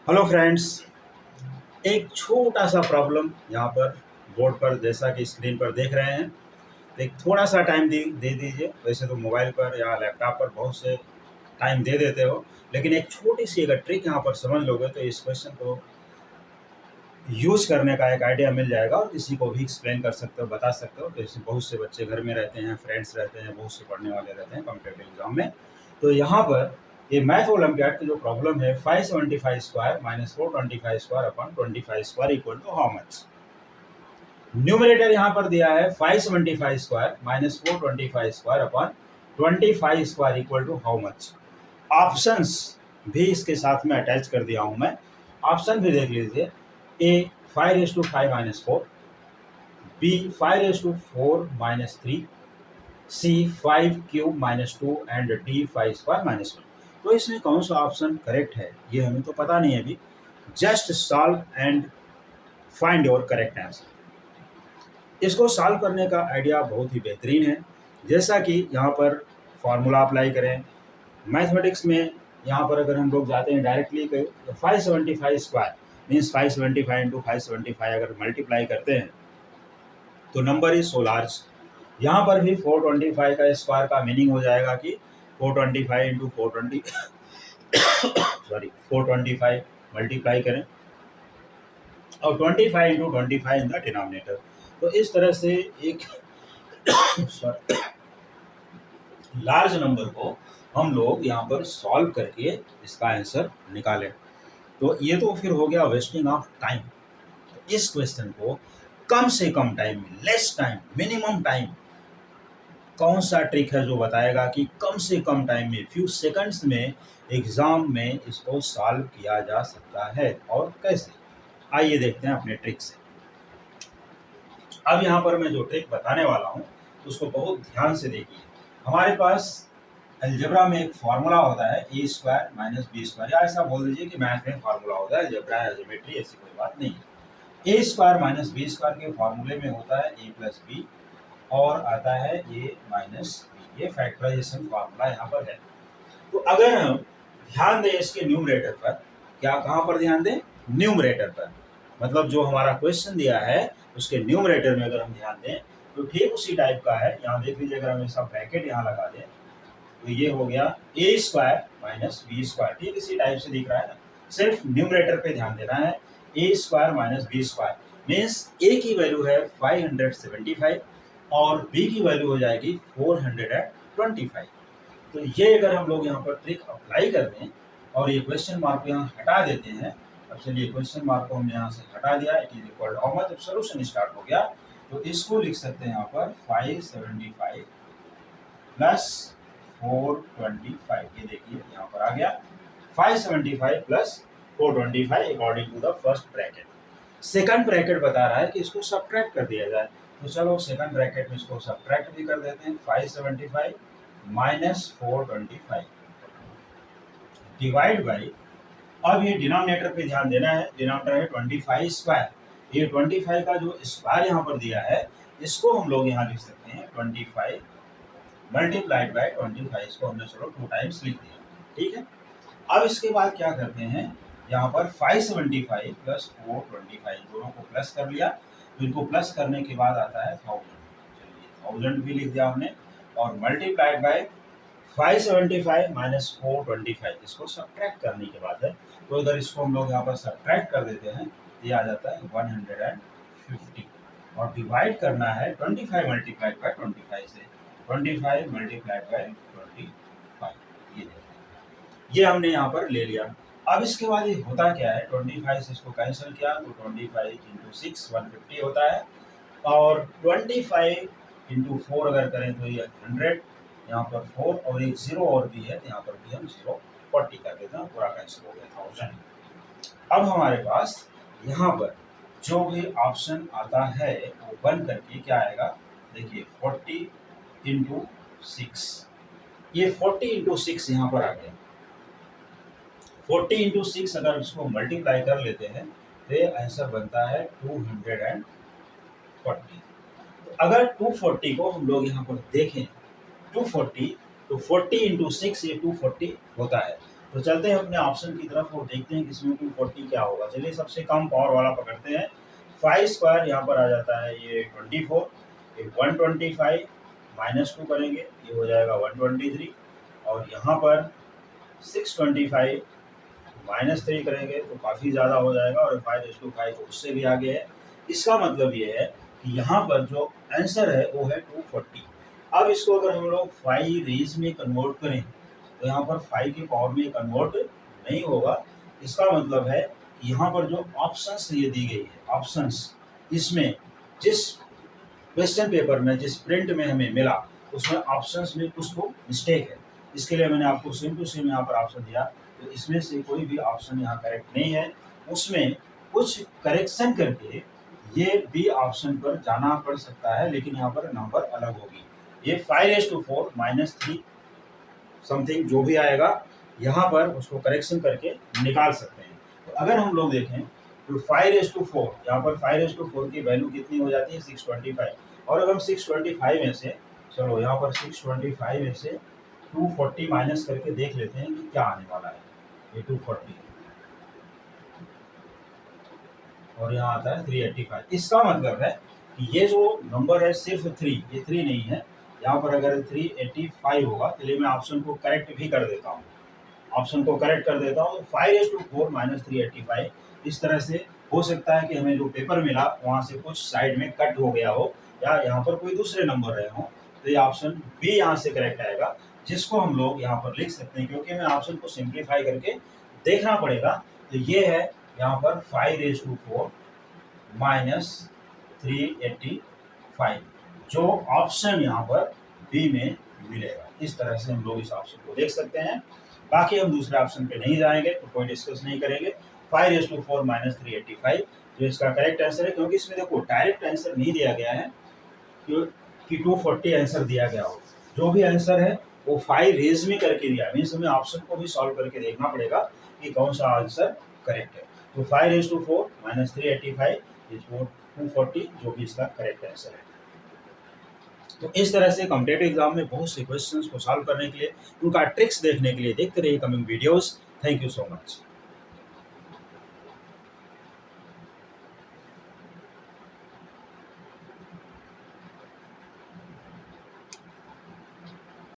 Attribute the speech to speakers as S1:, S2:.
S1: Hello friends, एक छोटा सा प्रॉब्लम यहाँ पर बोर्ड पर जैसा कि स्क्रीन पर देख रहे हैं। एक थोड़ा सा टाइम दे दीजिए। वैसे तो मोबाइल पर या लैपटॉप पर बहुत से टाइम दे देते हो, लेकिन एक छोटी सी अगर ट्रिक यहाँ पर समझ लोगे तो इस क्वेश्चन को यूज़ करने का एक आइडिया मिल जाएगा और किसी को भी एक्सप्लेन कर सकते हो, बता सकते हो। जैसे बहुत से बच्चे घर में रहते हैं, फ्रेंड्स रहते हैं, बहुत से पढ़ने वाले रहते हैं कॉम्पिटेटिव एग्जाम में। तो यहाँ पर ये मैथ ओलंपियाड की जो प्रॉब्लम है, 575 square minus 425 square upon 25 square equal to how much. Numerator यहाँ पर दिया है 575 square minus 425 square upon 25 square equal to how much. Options भी इसके साथ में अटैच कर दिया हूँ मैं। ऑप्शन भी देख लीजिए। A 5 minus 4, B 5 minus 3, C 5 cube minus 2 and D 5 square minus 1। तो इसमें कौन सा ऑप्शन करेक्ट है ये हमें तो पता नहीं है अभी। Just solve and find your correct answer. इसको सॉल्व करने का आइडिया बहुत ही बेहतरीन है। जैसा कि यहाँ पर फॉर्मूला अप्लाई करें मैथमेटिक्स में, यहाँ पर अगर हम लोग जाते हैं डायरेक्टली 575 स्क्वायर मीन्स 575 इंटू 575 अगर मल्टीप्लाई करते हैं तो नंबर इज सो लार्ज। यहाँ पर भी 425 का स्क्वायर का मीनिंग हो जाएगा कि 425 इंटू 420 425 मल्टीप्लाई करें और 25 इंटू 25 इन द डिनोमिनेटर। तो इस तरह से एक लार्ज नंबर को हम लोग यहाँ पर सॉल्व करके इसका आंसर निकालें। तो ये तो फिर हो गया वेस्टिंग ऑफ टाइम। तो इस क्वेश्चन को कम से कम टाइम में, लेस टाइम, मिनिमम टाइम, कौन सा ट्रिक है जो बताएगा कि कम से कम टाइम में, फ्यू सेकंड्स में एग्जाम में इसको सॉल्व किया जा सकता है और कैसे। आइए देखते हैं अपने ट्रिक से। अब यहाँ पर मैं जो ट्रिक बताने वाला हूँ उसको बहुत ध्यान से देखिए। हमारे पास अलजेब्रा में एक फार्मूला होता है A square minus B square, या ऐसा बोल दीजिए कि मैथ में फार्मूला होता है, अलजेब्रा या ज्योमेट्री ऐसी कोई बात नहीं है। A square minus B square के फार्मूले में होता है ए प्लस बी और आता है ए माइनस बी। ये फैक्टराइजेशन फार्मूला यहाँ पर है। तो अगर हम ध्यान दें इसके न्यूमरेटर पर, क्या कहाँ पर ध्यान दें? न्यूमरेटर पर, मतलब जो हमारा क्वेश्चन दिया है उसके न्यूमरेटर में अगर हम ध्यान दें तो ठीक उसी टाइप का है। यहाँ देख लीजिए, अगर हम ऐसा ब्रैकेट यहाँ लगा दें तो ये हो गया ए स्क्वायर माइनस बी स्क्वायर। ठीक इसी टाइप से दिख रहा है ना। सिर्फ न्यूमरेटर पे ध्यान देना है। A square minus B square means A की वैल्यू है 575 और बी की वैल्यू हो जाएगी 425। तो ये अगर हम लोग यहाँ पर ट्रिक अप्लाई कर दें और ये क्वेश्चन मार्क को यहाँ हटा देते हैं। अब चलिए क्वेश्चन मार्क को हमने यहाँ से हटा दिया। इट इज इक्वल टू जब सोल्यूशन स्टार्ट हो गया तो इसको लिख सकते हैं यहाँ पर 575 प्लस 425। ये देखिए यहाँ पर आ गया 575 plus 425 according to the first bracket. Second bracket बता रहा है कि इसको सब्ट्रैक्ट कर दिया जाए, तो चलो सेकंड ब्रैकेट में इसको सब्ट्रैक्ट भी कर देते हैं। 575 माइनस 425 डिवाइड बाई, अब ये डिनोमिनेटर पे ध्यान देना है। डिनोमिनेटर है 25 स्क्वायर। ये 25 का जो स्क्वायर यहाँ पर दिया है इसको हम लोग यहाँ लिख सकते हैं 25 मल्टीप्लाइड बाई 25। इसको हमने चलो 2 टाइम्स लिख दिया। ठीक है। अब इसके बाद क्या करते हैं, यहाँ पर 575 प्लस 425 दोनों को प्लस कर लिया। तो इनको प्लस करने के बाद आता है 1000। चलिए 1000 भी लिख दिया हमने और मल्टीप्लाइड बाय 575 माइनस 425। इसको सब्ट्रैक्ट करने के बाद है, तो अगर इसको हम लोग यहाँ पर सब्ट्रैक्ट कर देते हैं ये आ जाता है 150 और डिवाइड करना है 25 मल्टीप्लाइड बाय 25 से। 25 मल्टीप्लाइड बाय 25 ये हमने यहाँ पर ले लिया। अब इसके बाद ये होता क्या है, 25 से इसको कैंसिल किया तो 25 इंटू 6 150 होता है और 25 इंटू 4 अगर करें तो ये 100। यहाँ पर 4 और एक 0 और भी है तो यहाँ पर भी हम 0 40 कर देते हैं, पूरा कैंसिल हो गया 1000। अब हमारे पास यहाँ पर जो भी ऑप्शन आता है वो बन करके क्या आएगा, देखिए 40 इंटू 6। ये 40 इंटू 6 यहाँ पर आ गया। 40 इंटू 6 अगर इसको मल्टीप्लाई कर लेते हैं तो ये आंसर बनता है 240। तो अगर 240 को हम लोग यहाँ पर देखें 240 तो 40 इंटू 6 ये 240 होता है। तो चलते हैं अपने ऑप्शन की तरफ और देखते हैं कि इसमें 240 क्या होगा। चलिए सबसे कम पावर वाला पकड़ते हैं। 5 स्क्वायर यहाँ पर आ जाता है ये 24, ये 125 -2 करेंगे ये हो जाएगा 123, और यहाँ पर 625 -3 करेंगे तो काफ़ी ज़्यादा हो जाएगा, और 5/5 तो उससे भी आगे है। इसका मतलब ये है कि यहाँ पर जो आंसर है वो है 240। अब इसको अगर हम लोग 5 रेज में कन्वर्ट करें तो यहाँ पर 5 की पावर में कन्वर्ट नहीं होगा। इसका मतलब है कि यहाँ पर जो ऑप्शंस ये दी गई है, ऑप्शंस, इसमें जिस क्वेश्चन पेपर में जिस प्रिंट में हमें मिला उसमें ऑप्शंस में कुछ तो मिस्टेक है। इसके लिए मैंने आपको सेम टू सेम यहाँ पर ऑप्शन दिया, तो इसमें से कोई भी ऑप्शन यहाँ करेक्ट नहीं है। उसमें कुछ करेक्शन करके ये बी ऑप्शन पर जाना पड़ सकता है, लेकिन यहाँ पर नंबर अलग होगी। ये 5/4 -3 समथिंग जो भी आएगा यहाँ पर उसको करेक्शन करके निकाल सकते हैं। तो अगर हम लोग देखें तो 5/4 यहाँ पर 5/4 की वैल्यू कितनी हो जाती है 625, और अगर हम 625 में से, चलो यहाँ पर 625 में से 240 माइनस करके देख लेते हैं कि क्या आने वाला है। ये 240 और यहाँ आता है 385। इसका मतलब है कि ये जो नंबर है सिर्फ 3, ये 3 नहीं है। यहाँ पर अगर 385 होगा, चलिए मैं ऑप्शन को करेक्ट भी कर देता हूँ, ऑप्शन को करेक्ट कर देता हूँ। 5/4 -385 इस तरह से हो सकता है कि हमें जो पेपर मिला वहाँ से कुछ साइड में कट हो गया हो, या यहाँ पर कोई दूसरे नंबर रहे हों, तो ये ऑप्शन बी यहाँ से करेक्ट आएगा, जिसको हम लोग यहाँ पर लिख सकते हैं। क्योंकि हमें ऑप्शन को सिंप्लीफाई करके देखना पड़ेगा, तो ये है यहाँ पर 5/4 -385 जो ऑप्शन यहाँ पर बी में मिलेगा। इस तरह से हम लोग इस ऑप्शन को देख सकते हैं। बाकी हम दूसरे ऑप्शन पे नहीं जाएंगे, तो कोई डिस्कस नहीं करेंगे। 5/4 -385 जो इसका करेक्ट आंसर है, क्योंकि इसमें देखो डायरेक्ट आंसर नहीं दिया गया है कि 240 आंसर दिया गया हो। जो भी आंसर है वो 5 रेज में करके दिया, मीन्स हमें ऑप्शन को भी सॉल्व करके देखना पड़ेगा कि कौन सा आंसर करेक्ट है। तो 5/4 -385 इज 240 जो भी इसका करेक्ट आंसर है। तो इस तरह से कॉम्पिटेटिव एग्जाम में बहुत से क्वेश्चंस को सॉल्व करने के लिए, उनका ट्रिक्स देखने के लिए देखते रहिए coming videos. Thank you so much.